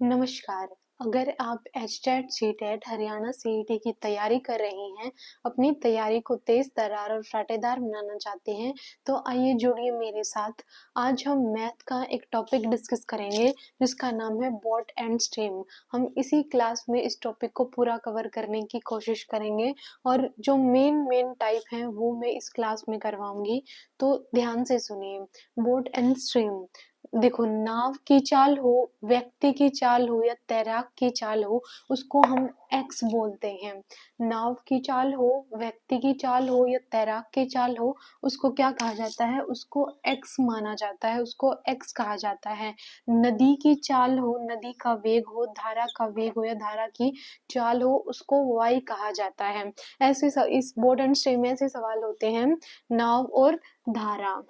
नमस्कार। अगर आप एचटेट, सीटेट, हरियाणा सीईटी की तैयारी कर रही हैं, अपनी तैयारी को तेज तर्रार और साटेदार बनाना चाहते हैं, तो आइए जुड़िए मेरे साथ। आज हम मैथ का एक टॉपिक डिस्कस करेंगे जिसका नाम है बॉट एंड स्ट्रीम। हम इसी क्लास में इस टॉपिक को पूरा कवर करने की कोशिश करेंगे और जो मेन टाइप हैं वो मैं इस क्लास में करवाऊंगी, तो ध्यान से सुनिए। बॉट एंड स्ट्रीम, देखो, नाव की चाल हो, व्यक्ति की चाल हो या तैराक की चाल हो, उसको हम एक्स बोलते हैं। नाव की चाल हो, व्यक्ति की चाल हो या तैराक की चाल हो, उसको क्या कहा जाता है? उसको एक्स माना जाता है, उसको एक्स कहा जाता है। नदी की चाल हो, नदी का वेग हो, धारा का वेग हो या धारा की चाल हो, उसको वाई कहा जाता है। इस बोर्ड एंड स्ट्रीम में ऐसे सवाल होते हैं, नाव और धारा।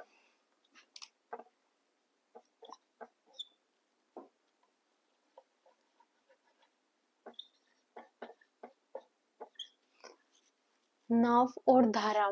नाव और धारा,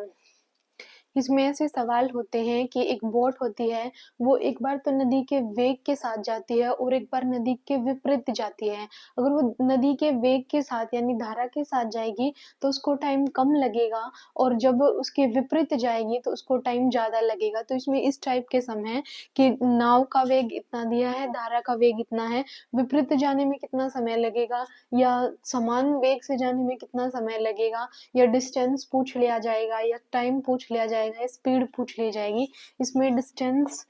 इसमें ऐसे सवाल होते हैं कि एक बोट होती है, वो एक बार तो नदी के वेग के साथ जाती है और एक बार नदी के विपरीत जाती है। अगर वो नदी के वेग के साथ यानी धारा के साथ जाएगी तो उसको टाइम कम लगेगा, और जब उसके विपरीत जाएगी तो उसको टाइम ज़्यादा लगेगा। तो इसमें इस टाइप के सम है कि नाव का वेग इतना दिया है, धारा का वेग इतना है, विपरीत जाने में कितना समय लगेगा या समान वेग से जाने में कितना समय लगेगा, या डिस्टेंस पूछ लिया जाएगा या टाइम पूछ लिया जाएगा, स्पीड पूछ ली जाएगी। इसमें डिस्टेंस,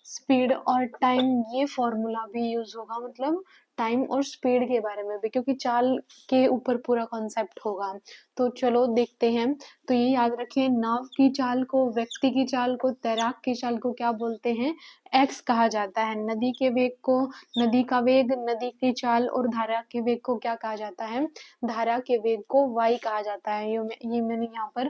स्पीड और टाइम, ये फॉर्मूला भी यूज होगा, मतलब टाइम और स्पीड के बारे में भी, क्योंकि चाल के ऊपर पूरा कॉन्सेप्ट होगा। तो चलो देखते हैं। तो ये याद रखिए, नाव की चाल को, व्यक्ति की चाल को, तैराक की चाल को क्या बोलते हैं? एक्स कहा जाता है। नदी के वेग को, नदी का वेग, नदी की चाल और धारा के वेग को क्या कहा जाता है? धारा के वेग को वाई कहा जाता है। ये मैंने यहाँ पर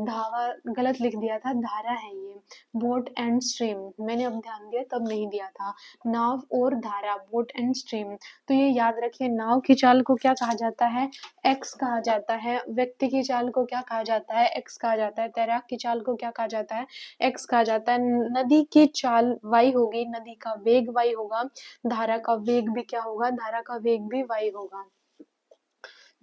धावा गलत लिख दिया था, धारा है ये। बोट एंड स्ट्रीम, मैंने अब ध्यान दिया, तब नहीं दिया था। नाव और धारा, बोट एंड स्ट्रीम। तो ये याद रखिए, नाव की चाल को क्या कहा जाता है? एक्स कहा जाता है। व्यक्ति की चाल को क्या कहा जाता है? एक्स कहा जाता है। तैराक की चाल को क्या कहा जाता है? एक्स कहा जाता है। नदी की चाल वाई होगी, नदी का वेग वाई होगा। धारा का वेग भी क्या होगा? धारा का वेग भी वाई होगा।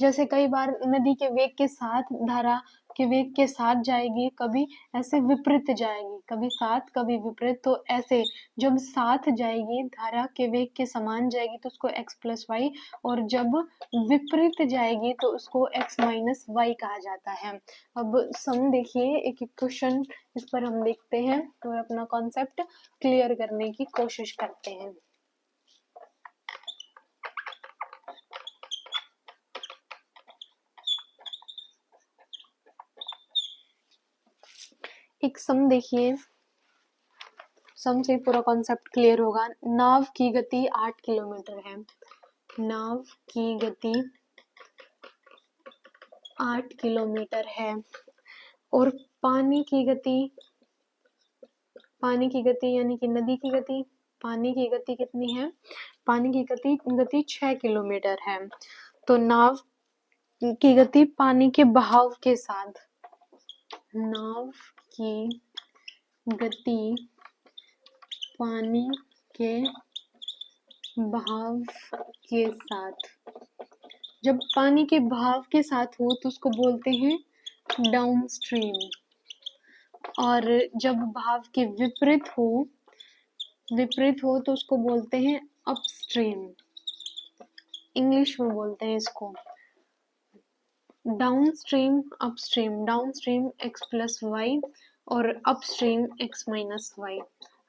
जैसे कई बार नदी के वेग के साथ, धारा के वेग के साथ जाएगी, कभी ऐसे विपरीत जाएगी, कभी साथ कभी विपरीत। तो ऐसे जब साथ जाएगी, धारा के वेग के समान जाएगी तो उसको x प्लस वाई, और जब विपरीत जाएगी तो उसको x माइनस वाई कहा जाता है। अब सम देखिए, एक एक क्वेश्चन इस पर हम देखते हैं और अपना कॉन्सेप्ट क्लियर करने की कोशिश करते हैं। एक सम देखिए, सम से पूरा कॉन्सेप्ट क्लियर होगा। नाव की गति 8 किलोमीटर है। नाव की गति 8 किलोमीटर है और पानी की गति यानी कि नदी की गति, पानी की गति कितनी है? पानी की गति 6 किलोमीटर है। तो नाव की गति पानी के बहाव के साथ, नाव की गति पानी के बहाव के साथ, जब पानी के बहाव के साथ हो तो उसको बोलते हैं डाउन स्ट्रीम, और जब बहाव के विपरीत हो तो उसको बोलते हैं अपस्ट्रीम। इंग्लिश में बोलते हैं इसको down stream, upstream. Down stream X plus Y और upstream X minus Y.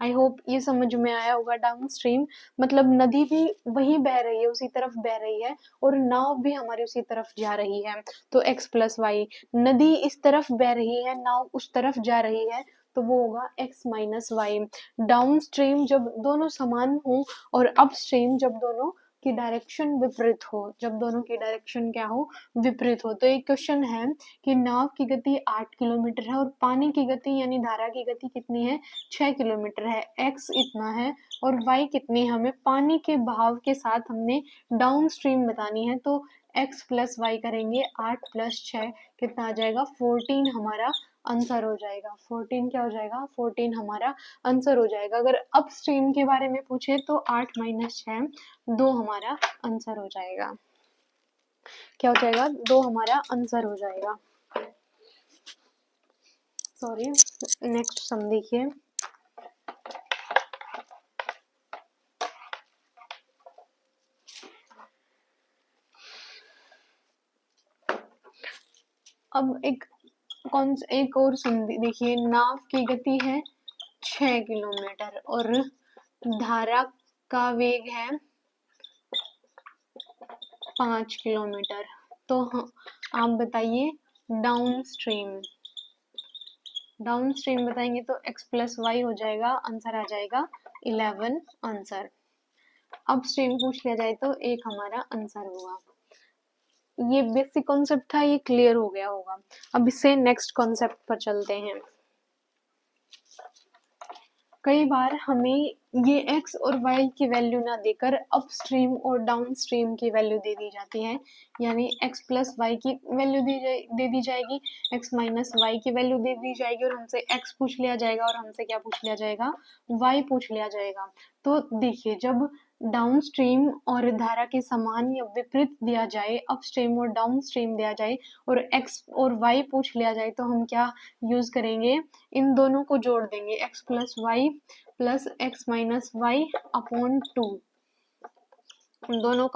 I hope ये समझ में आया होगा। डाउन स्ट्रीम मतलब नदी भी वहीं बह रही है, उसी तरफ बह रही है, और नाव भी हमारी उसी तरफ जा रही है, तो एक्स प्लस वाई। नदी इस तरफ बह रही है, नाव उस तरफ जा रही है, तो वो होगा x minus Y. Down stream जब दोनों समान हो, और अप स्ट्रीम जब दोनों की डायरेक्शन विपरीत हो, जब दोनों की डायरेक्शन क्या हो? विपरीत हो। तो एक क्वेश्चन है कि नाव की गति 8 किलोमीटर है और पानी की गति यानी धारा की गति कितनी है? 6 किलोमीटर है। x इतना है और y कितनी है? हमें पानी के बहाव के साथ हमने डाउन स्ट्रीम बतानी है, तो x प्लस वाई करेंगे। 8 प्लस 6 कितना आ जाएगा? 14 हमारा आंसर हो जाएगा। 14 क्या हो जाएगा? 14 हमारा आंसर हो जाएगा। अगर अप स्ट्रीम के बारे में पूछे तो 8 माइनस 6 2 हमारा आंसर हो जाएगा। क्या हो जाएगा? 2 हमारा आंसर हो जाएगा। सॉरी, नेक्स्ट सम देखिए। अब एक और सम देखिए। नाव की गति है 6 किलोमीटर और धारा का वेग है 5 किलोमीटर। तो आप बताइए डाउन स्ट्रीम बताएंगे तो x प्लस वाई हो जाएगा, आंसर आ जाएगा 11 आंसर। अप स्ट्रीम पूछ लिया जाए तो एक हमारा आंसर हुआ। ये बेसिक कॉन्सेप्ट था, ये क्लियर हो गया होगा। अब इससे नेक्स्ट कॉन्सेप्ट पर चलते हैं। कई बार हमें ये x और y की वैल्यू ना देकर अप स्ट्रीम और डाउन स्ट्रीम की वैल्यू दे दी जाती है। यानी x प्लस वाई की वैल्यू दे दी जाएगी, x माइनस वाई की वैल्यू दे दी जाएगी और हमसे x पूछ लिया जाएगा और हमसे क्या पूछ लिया जाएगा? y पूछ लिया जाएगा। तो देखिए, जब डाउन स्ट्रीम और धारा के समान या विपरीत दिया जाए, अप स्ट्रीम और डाउन स्ट्रीम दिया जाए और x और y पूछ लिया जाए तो हम क्या यूज करेंगे? इन दोनों को जोड़ देंगे, x plus Y plus X minus Y upon 2, दोनों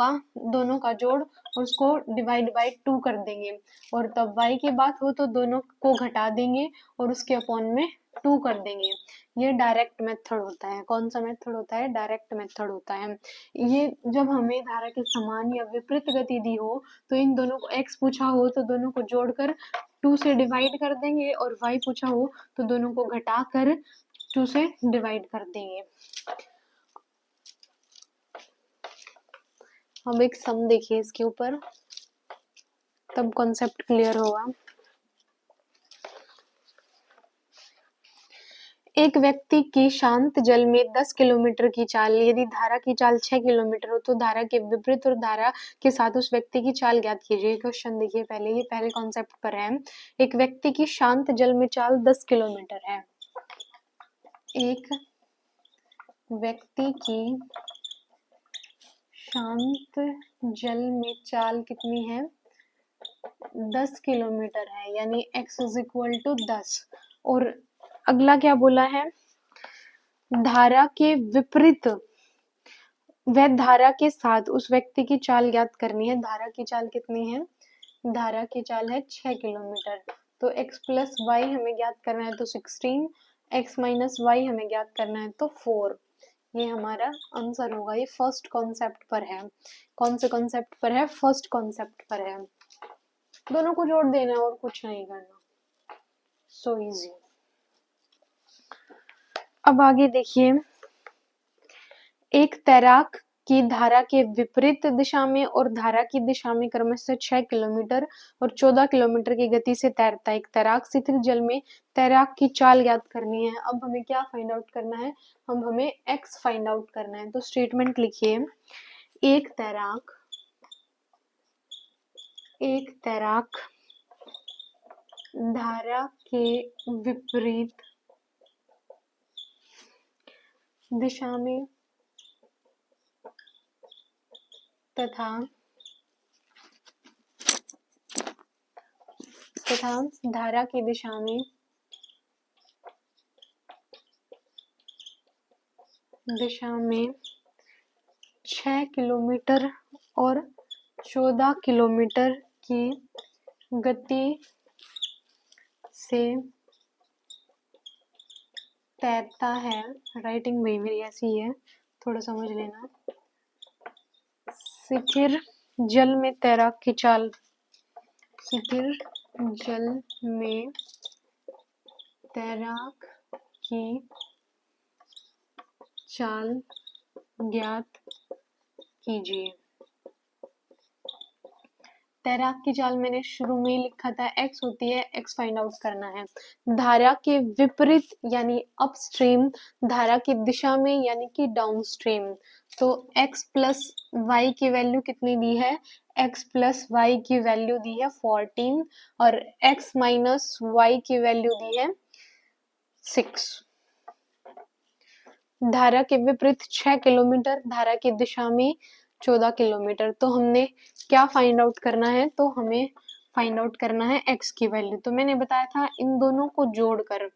का जोड़ और उसको डिवाइड बाय 2 कर देंगे। और तब y की बात हो तो दोनों को घटा देंगे और उसके अपॉन में 2 कर देंगे। ये डायरेक्ट मेथड होता है। कौन सा मेथड होता है? डायरेक्ट मेथड होता है। ये जब हमें धारा के समान या विपरीत गति दी हो तो इन दोनों को x पूछा हो तो दोनों को जोड़कर 2 से डिवाइड कर देंगे और y पूछा हो तो दोनों को घटा कर 2 से डिवाइड कर देंगे। अब एक सम देखिए इसके ऊपर, तब कॉन्सेप्ट क्लियर होगा। एक व्यक्ति की शांत जल में 10 किलोमीटर की चाल, यदि धारा की चाल 6 किलोमीटर हो तो धारा के विपरीत और धारा के साथ उस व्यक्ति की चाल ज्ञात कीजिए। क्वेश्चन देखिए पहले, ये पहले कॉन्सेप्ट पर है। एक व्यक्ति की शांत जल में चाल 10 किलोमीटर है। एक व्यक्ति की शांत जल में चाल कितनी है? 10 किलोमीटर है, यानी x इज इक्वल टू 10। और अगला क्या बोला है? धारा के विपरीत वह धारा के साथ उस व्यक्ति की चाल ज्ञात करनी है। धारा की चाल कितनी है? धारा की चाल है 6 किलोमीटर। तो x प्लस वाई हमें ज्ञात करना है तो 16, x माइनस वाई हमें ज्ञात करना है तो 4। ये हमारा आंसर होगा। ये फर्स्ट कॉन्सेप्ट पर है। कौन से कॉन्सेप्ट पर है? फर्स्ट कॉन्सेप्ट पर है। दोनों को जोड़ देना है और कुछ नहीं करना। So easy. अब आगे देखिए, एक तैराक की धारा के विपरीत दिशा में और धारा की दिशा में क्रमशः 6 किलोमीटर और 14 किलोमीटर की गति से तैरता है। एक तैराक शिथिल जल में तैराक की चाल ज्ञात करनी है। अब हमें क्या फाइंड आउट करना है? हमें x फाइंड आउट करना है। तो स्टेटमेंट लिखिए, एक तैराक धारा के विपरीत दिशा में तथा धारा की दिशा में 6 किलोमीटर और 14 किलोमीटर की गति से तैरता है। राइटिंग भी मेरी ऐसी है, थोड़ा समझ लेना। स्थिर जल में तैराक की चाल, स्थिर जल में तैराक की चाल ज्ञात कीजिए। तैराक की चाल मैंने शुरू में ही लिखा था, x होती है, x फाइंड आउट करना है। धारा के विपरीत यानी अपस्ट्रीम, धारा की दिशा में यानी कि डाउनस्ट्रीम। तो x प्लस वाई की वैल्यू कितनी दी है, x प्लस वाई की वैल्यू दी है 14 और x माइनस वाई की वैल्यू दी है 6। धारा के विपरीत 6 किलोमीटर, धारा की दिशा में 14 किलोमीटर। तो हमने क्या फाइंड आउट करना है, तो हमें फाइंड आउट करना है x की वैल्यू। तो मैंने बताया था इन दोनों को जोड़कर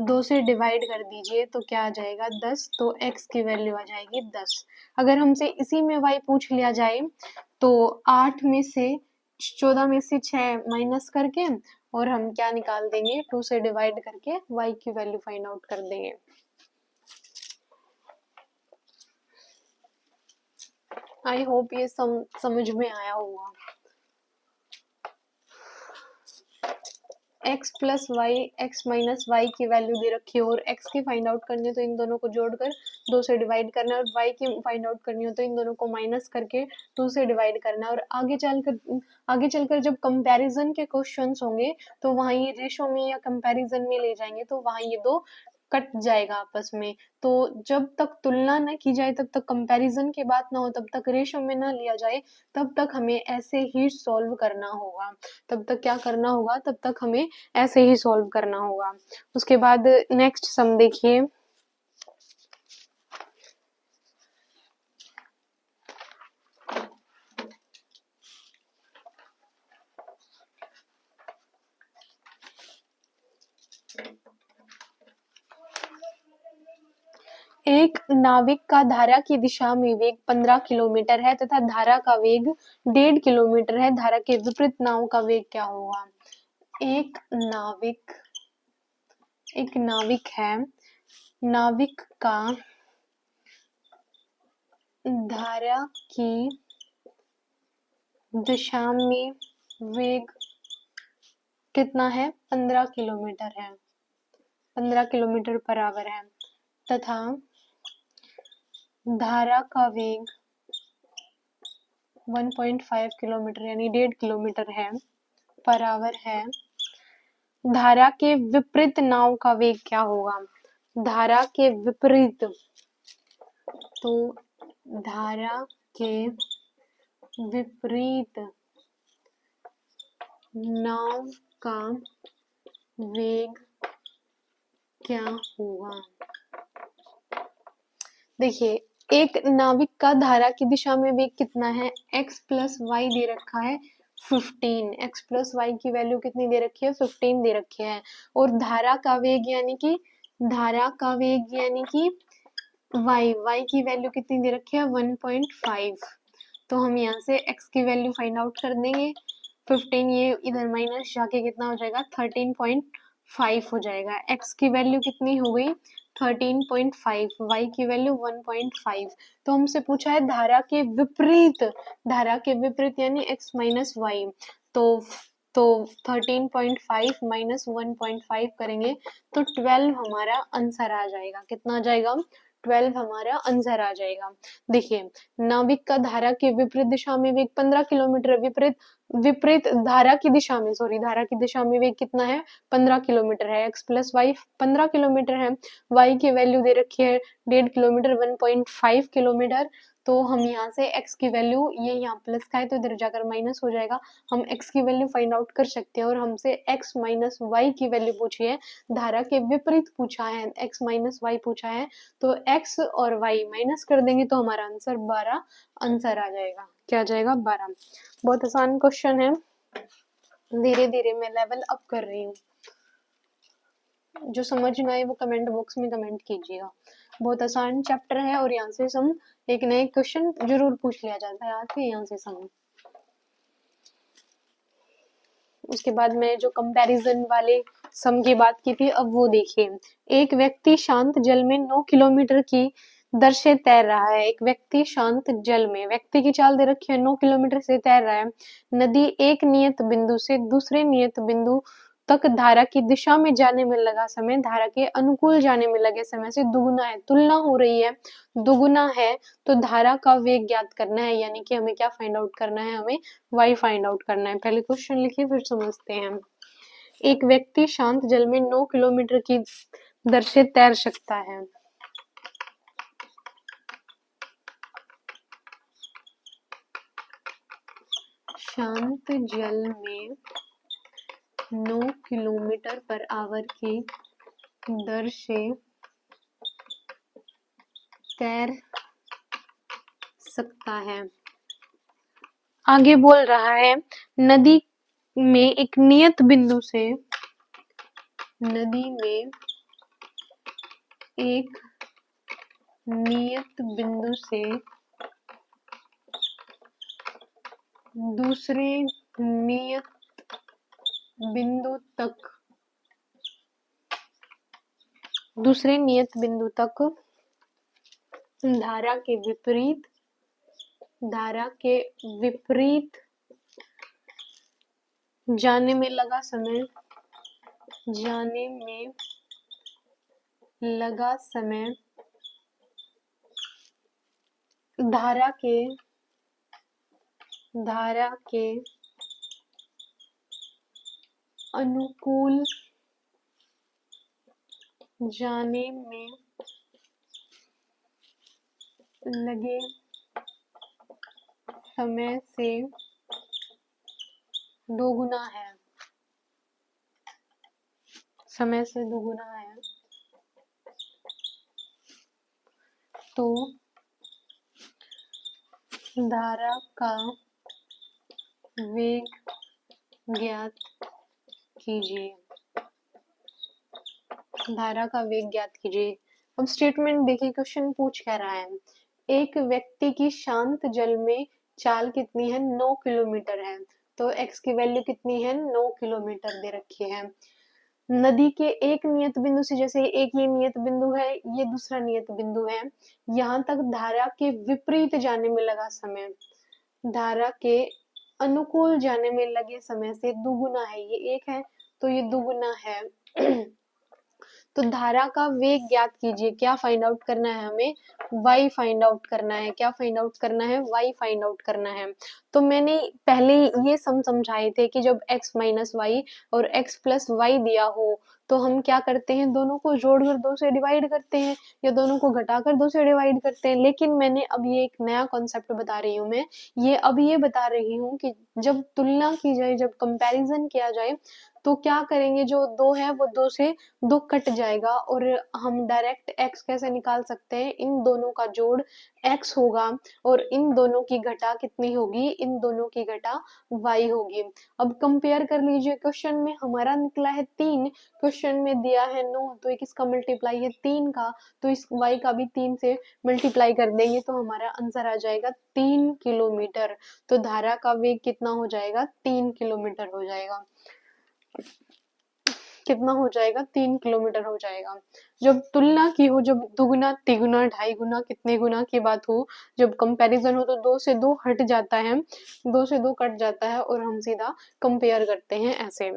2 से डिवाइड कर दीजिए तो क्या आ जाएगा 10, तो x की वैल्यू आ जाएगी 10। अगर हमसे इसी में y पूछ लिया जाए तो 8 में से 14 में से 6 माइनस करके और हम क्या निकाल देंगे, 2 से डिवाइड करके y की वैल्यू फाइंड आउट कर देंगे। आई होप ये समझ में आया होगा। x plus Y, X minus Y की वैल्यू दे रखी है और x की फाइंड आउट करनी है तो इन दोनों को जोड़कर 2 से डिवाइड करना है और y की फाइंड आउट करनी हो तो इन दोनों को माइनस करके 2 से डिवाइड करना है। और आगे चलकर जब कंपैरिजन के क्वेश्चंस होंगे तो वहां ये रेशो में या कंपैरिजन में ले जाएंगे तो वहां ये दो कट जाएगा आपस में। तो जब तक तुलना न की जाए, तब तक कंपैरिजन की बात ना हो, तब तक रेशो में ना लिया जाए, तब तक हमें ऐसे ही सॉल्व करना होगा। तब तक क्या करना होगा, तब तक हमें ऐसे ही सॉल्व करना होगा। उसके बाद नेक्स्ट सम देखिए। एक नाविक का धारा की दिशा में वेग 15 किलोमीटर है तथा धारा का वेग 1.5 किलोमीटर है। धारा के विपरीत नाव का वेग क्या होगा? एक नाविक है, नाविक का धारा की दिशा में वेग कितना है? 15 किलोमीटर है, 15 किलोमीटर पर आवर है तथा धारा का वेग 1.5 किलोमीटर यानी 1.5 किलोमीटर है पर आवर है। धारा के विपरीत नाव का वेग क्या होगा? धारा के विपरीत, तो धारा के विपरीत नाव का वेग क्या होगा? देखिए, एक नाविक का धारा की दिशा में वेग कितना है? x प्लस वाई दे रखा है 15। x प्लस वाई की वैल्यू कितनी दे रखी है? 15 दे रखी है। और धारा का वेग यानी कि y की वैल्यू कितनी दे रखी है? 1.5। तो हम यहाँ से x की वैल्यू फाइंड आउट कर देंगे। 15 ये इधर माइनस जाके कितना हो जाएगा? 13.5 हो जाएगा। x की वैल्यू कितनी हो गई? 13.5, y की वैल्यू 1.5। तो हमसे पूछा है धारा के विपरीत यानी x माइनस वाई। तो 13.5 माइनस 1.5 करेंगे तो 12 हमारा आंसर आ जाएगा। कितना आ जाएगा? 12 हमारा आंसर आ जाएगा। देखिए, नाविक का धारा के विपरीत दिशा में वेग 15 किलोमीटर, विपरीत धारा की दिशा में वेग कितना है? 15 किलोमीटर है। x प्लस वाई 15 किलोमीटर है, y की वैल्यू दे रखी है 1.5 किलोमीटर, 1.5 किलोमीटर। तो हम यहाँ से x की वैल्यू, ये यहाँ प्लस का है तो इधर जाकर माइनस हो जाएगा। हम x की वैल्यू फाइंड आउट कर सकते हैं और हमसे x माइनस वाई की वैल्यू पूछी है, धारा के विपरीत पूछा है, x माइनस वाई पूछा है, तो x और y माइनस कर देंगे तो हमारा आंसर 12 आंसर आ जाएगा। क्या आ जाएगा? 12। बहुत आसान क्वेश्चन है, धीरे धीरे मैं लेवल अप कर रही हूँ। जो समझ में आए वो कमेंट बॉक्स में कमेंट कीजिएगा। बहुत आसान चैप्टर है और यहाँ से सम एक नए क्वेश्चन जरूर पूछ लिया जाता है आके यहाँ से सम। उसके बाद मैं जो कंपैरिजन वाले सम की बात की थी, अब वो देखिए। एक व्यक्ति शांत जल में 9 किलोमीटर की दर से तैर रहा है। एक व्यक्ति शांत जल में, व्यक्ति की चाल दे रखी है, 9 किलोमीटर से तैर रहा है। नदी एक नियत बिंदु से दूसरे नियत बिंदु तक धारा की दिशा में जाने में लगा समय धारा के अनुकूल जाने में लगे समय से दुगुना है। तुलना हो रही है, दुगुना है, तो धारा का वेग ज्ञात करना है, यानी कि हमें क्या फाइंड आउट करना है, हमें y फाइंड आउट करना है। पहले क्वेश्चन लिखिए फिर समझते हैं। एक व्यक्ति शांत जल में 9 किलोमीटर की दर से तैर सकता है। शांत जल में 9 किलोमीटर पर आवर की दर से तैर सकता है। आगे बोल रहा है नदी में एक नियत बिंदु से, नदी में एक नियत बिंदु से दूसरे नियत बिंदु तक, दूसरे नियत बिंदु तक धारा के विपरीत, धारा के विपरीत जाने में लगा समय, जाने में लगा समय धारा के अनुकूल जाने में लगे समय से दोगुना है, समय से दोगुना है। तो धारा का वेग ज्ञात कीजिए, धारा का वेग ज्ञात कीजिए। अब स्टेटमेंट देखिए, क्वेश्चन पूछ क्या रहा है। एक व्यक्ति की शांत जल में चाल कितनी है, 9 किलोमीटर है। तो x की वैल्यू कितनी है, 9 किलोमीटर दे रखी है। नदी के एक नियत बिंदु से, जैसे एक ये नियत बिंदु है, ये दूसरा नियत बिंदु है, यहाँ तक धारा के विपरीत जाने में लगा समय, धारा के अनुकूल जाने में लगे समय से दुगुना है। ये एक है तो ये दुगुना है। तो धारा का वेग ज्ञात कीजिए। क्या फाइंड आउट करना है हमें, y फाइंड आउट करना है। क्या फाइंड आउट करना है, y फाइंड आउट करना है। तो मैंने पहले ये समझाए थे कि जब x माइनस वाई और x प्लस वाई दिया हो तो हम क्या करते हैं, दोनों को जोड़कर 2 से डिवाइड करते हैं या दोनों को घटाकर 2 से डिवाइड करते हैं। लेकिन मैंने अब ये एक नया कॉन्सेप्ट बता रही हूँ मैं, ये बता रही हूँ कि जब तुलना की जाए, जब कंपैरिजन किया जाए तो क्या करेंगे, जो 2 है वो 2 से 2 कट जाएगा और हम डायरेक्ट x कैसे निकाल सकते हैं, इन दोनों का जोड़ x होगा और इन दोनों की घटा कितनी होगी, इन दोनों की घटा y होगी। अब कंपेयर कर लीजिए, क्वेश्चन में हमारा निकला है 3, क्वेश्चन में दिया है 9, तो एक इसका मल्टीप्लाई है 3 का, तो इस y का भी 3 से मल्टीप्लाई कर देंगे तो हमारा आंसर आ जाएगा 3 किलोमीटर। तो धारा का वेग कितना हो जाएगा, 3 किलोमीटर हो जाएगा। कितना हो जाएगा, 3 किलोमीटर हो जाएगा। जब तुलना की हो, जब दुगुना तिगुना ढाई गुना कितने गुना की बात हो, जब कंपैरिजन हो तो 2 से 2 हट जाता है, 2 से 2 कट जाता है और हम सीधा कंपेयर करते हैं। ऐसे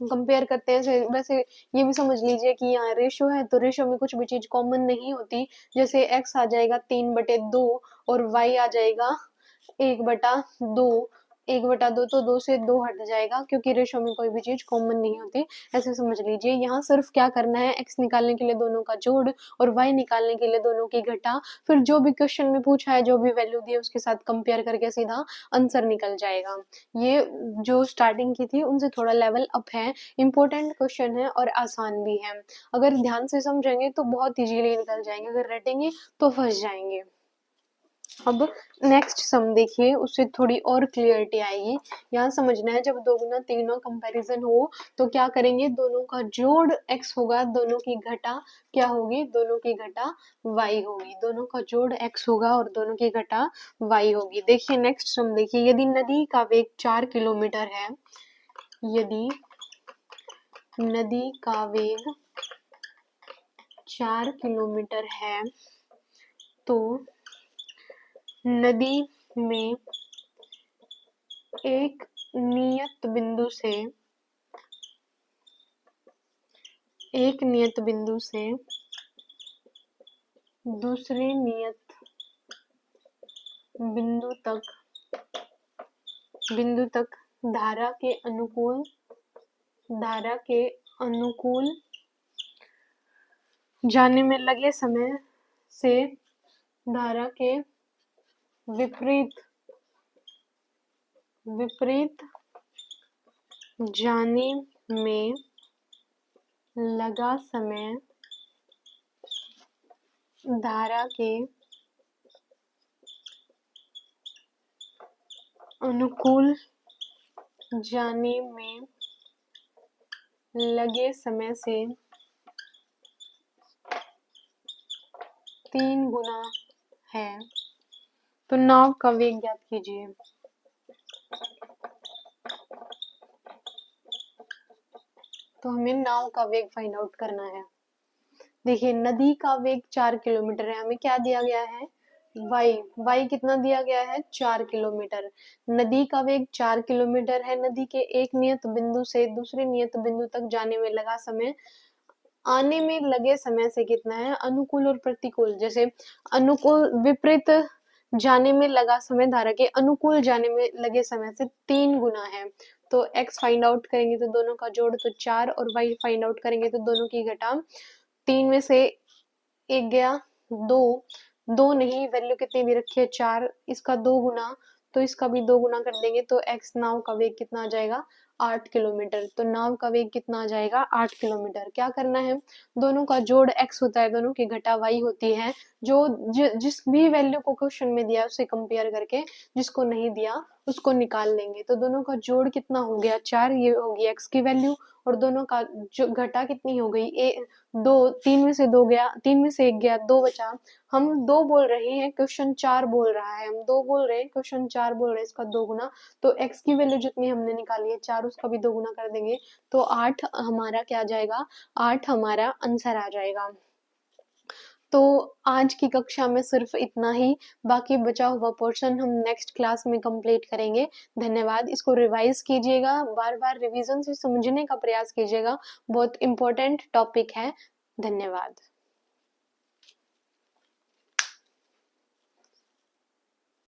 कंपेयर करते हैं। वैसे ये भी समझ लीजिए कि यहाँ रेशो है तो रेशो में कुछ भी चीज कॉमन नहीं होती। जैसे x आ जाएगा 3/2 और y आ जाएगा 1/2, 1/2 तो 2 से 2 हट जाएगा क्योंकि रेशो में कोई भी चीज कॉमन नहीं होती। ऐसे समझ लीजिए, यहाँ सिर्फ क्या करना है, x निकालने के लिए दोनों का जोड़ और y निकालने के लिए दोनों की घटा, फिर जो भी क्वेश्चन में पूछा है, जो भी वैल्यू दी है उसके साथ कंपेयर करके सीधा आंसर निकल जाएगा। ये जो स्टार्टिंग की थी उनसे थोड़ा लेवल अप है, इम्पोर्टेंट क्वेश्चन है और आसान भी है। अगर ध्यान से समझेंगे तो बहुत इजीली निकल जाएंगे, अगर रटेंगे तो फंस जाएंगे। अब नेक्स्ट सम देखिए, उससे थोड़ी और क्लियरिटी आएगी। यहाँ समझना है, जब दोगुना तिगुना कंपैरिजन हो तो क्या करेंगे, दोनों का जोड़ x होगा, दोनों की घटा क्या होगी, दोनों की घटा y होगी। दोनों का जोड़ x होगा और दोनों की घटा y होगी। देखिए नेक्स्ट सम देखिए, यदि नदी का वेग 4 किलोमीटर है, यदि नदी का वेग 4 किलोमीटर है तो नदी में एक नियत बिंदु से एक नियत बिंदु से दूसरे नियत बिंदु तक धारा के अनुकूल जाने में लगे समय से धारा के विपरीत जाने में लगा समय धारा के अनुकूल जाने में लगे समय से 3 गुना है। तो नाव का वेग ज्ञात कीजिए। तो हमें नाव का वेग फाइंड आउट करना है। देखिए, नदी का वेग 4 किलोमीटर है। हमें क्या दिया गया है? y कितना दिया गया है? 4 किलोमीटर। नदी का वेग 4 किलोमीटर है। नदी के एक नियत बिंदु से दूसरे नियत बिंदु तक जाने में लगा समय आने में लगे समय से कितना है? अनुकूल और प्रतिकूल। जैसे अनुकूल विपरीत जाने में लगा समय धारा के अनुकूल जाने में लगे समय से 3 गुना है। तो x फाइंड आउट करेंगे तो दोनों का जोड़ तो 4 और y फाइंड आउट करेंगे तो दोनों की घटा। 3 में से 1 गया 2 नहीं, वैल्यू कितनी दे रखी है? 4। इसका 2 गुना, तो इसका भी 2 गुना कर देंगे तो x नाव का वेग कितना आ जाएगा? 8 किलोमीटर। तो नाव का वेग कितना आ जाएगा? 8 किलोमीटर। क्या करना है? दोनों का जोड़ x होता है, दोनों की घटा y होती है। जिस भी वैल्यू को क्वेश्चन में दिया उसे कंपेयर करके, जिसको नहीं दिया उसको निकाल लेंगे। तो दोनों का जोड़ कितना हो गया? 4। ये होगी x की वैल्यू और दोनों का जो घटा कितनी हो गई? 2। 3 में से 2 गया, 3 में से 1 गया, 2 बचा। हम 2 बोल रहे हैं, क्वेश्चन 4 बोल रहा है। हम 2 बोल रहे हैं, क्वेश्चन 4 बोल रहे हैं, इसका 2 गुना। तो x की वैल्यू जितनी हमने निकाली है 4, उसका भी 2 गुना कर देंगे तो 8 हमारा क्या आ जाएगा? 8 हमारा आंसर आ जाएगा। तो आज की कक्षा में सिर्फ इतना ही। बाकी बचा हुआ पोर्शन हम नेक्स्ट क्लास में कंप्लीट करेंगे। धन्यवाद। इसको रिवाइज कीजिएगा, बार-बार रिवीजन से समझने का प्रयास कीजिएगा। बहुत इंपॉर्टेंट टॉपिक है। धन्यवाद।